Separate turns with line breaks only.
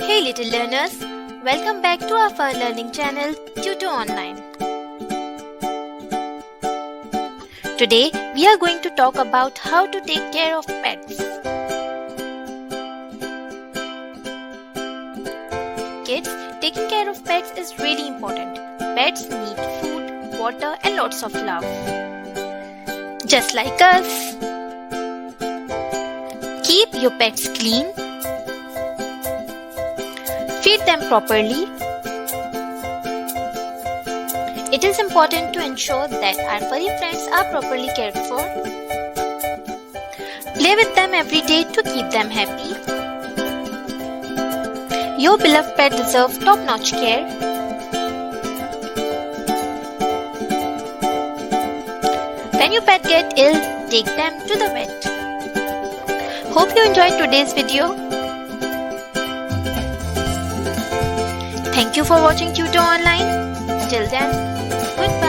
Hey little learners, welcome back to our fun learning channel Tutor Online. Today we are going to talk about how to take care of pets. Kids, taking care of pets is really important. Pets need food, water and lots of love. Just like us. Keep your pets clean. Feed them properly. It is important to ensure that our furry friends are properly cared for. Play with them every day to keep them happy. Your beloved pet deserves top-notch care. When your pet gets ill, take them to the vet. Hope you enjoyed today's video. Thank you for watching Tutor Online. Till then, goodbye.